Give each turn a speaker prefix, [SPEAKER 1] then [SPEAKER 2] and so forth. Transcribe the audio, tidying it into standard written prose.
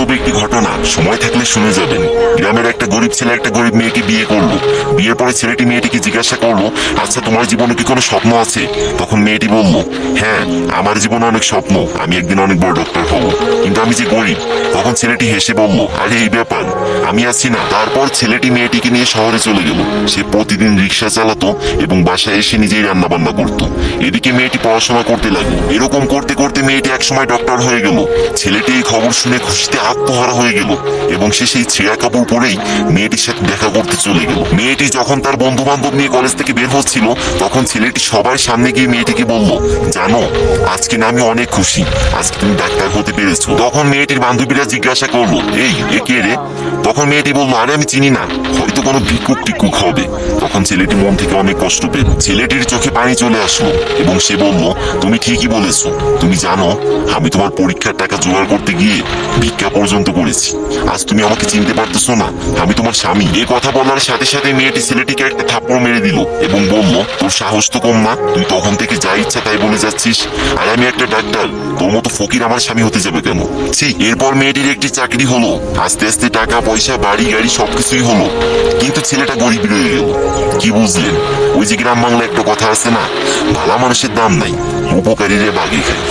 [SPEAKER 1] বাস্তব একটি ঘটনা, সময় থাকলে শুনে যাবেন। গ্রামের একটা গরিব ছেলে একটা গরিব মেয়েকে বিয়ে করলো। বিয়ের পরে ছেলেটি মেয়েটিকে জিজ্ঞাসা করলো, আচ্ছা তোমার জীবনে কি কোনো স্বপ্ন আছে? তখন মেয়েটি বলল, হ্যাঁ আমার জীবনে অনেক স্বপ্ন, আমি একদিন অনেক বড় ডক্টর হব, কিন্তু আমি যে গরিব। তখন ছেলেটি হেসে বলল, আরে এই ব্যাপার, আমি আছি না। তারপর ছেলেটি মেয়েটিকে নিয়ে শহরে চলে গেল। সে প্রতিদিন রিক্সা চালাতো এবং বাসায় এসে নিজেই রান্না বান্না করতো। এদিকে মেয়েটি পড়াশোনা করতে লাগলো। এরকম করতে করতে মেয়েটি একসময় ডক্টর হয়ে গেল। ছেলেটি এই খবর শুনে খুশিতে আত্মহারা হয়ে গেল এবং সে সেই ছেঁড়া কাপড় পরেই মেয়েটির সাথে দেখা করতে চলে গেল। মেয়েটি যখন তার বন্ধু বান্ধব নিয়ে কলেজ থেকে বের হচ্ছিল, তখন ছেলেটি সবার সামনে গিয়ে মেয়েটিকে বলল, জানো আজকে না আমি অনেক খুশি, আজকে তুমি ডাক্তার হতে পেরেছো। তখন মেয়েটির বান্ধবীরা জিজ্ঞাসা করলো, এই এ কে রে? তখন মেয়েটি বলল, আরে আমি চিনি না, হয়তো কোনো ভিক্ষুক টিক্ষুক হবে। তখন ছেলেটি মন থেকে অনেক কষ্ট পেল। ছেলেটির চোখে পানি চলে আসলো এবং সে বলল, তুমি ঠিকই বলেছো, তুমি জানো আমি তোমার পরীক্ষার টাকা জোগাড় করতে গিয়ে ভিক্ষা পর্যন্ত করেছি। আজ তুমি আমাকে চিনতে পারতেছো না, আমি তোমার স্বামী। এই কথা বলার সাথে সাথে মেয়েটি ছেলেটিকে একটা থাপ্পড় মেরে দিল এবং বলল, তোর সাহস তো কম না, তুই তখন থেকে যা ইচ্ছা তাই বলে যাচ্ছিস, আর আমি একটা ডাক্তার, তোর মতো ফকির আমার স্বামী হতে যাবে কেন? এরপর মেয়েটির একটি চাকরি হলো, আস্তে আস্তে টাকা পয়সা বাড়ি গাড়ি সবকিছুই হলো, কিন্তু ছেলেটা গরিব রয়ে গেল। কি বুঝলেন? ওই যে গ্রাম বাংলা একটা কথা আছে না, ভালো মানুষের দাম নাই, উপকারীরে বাগে খায়।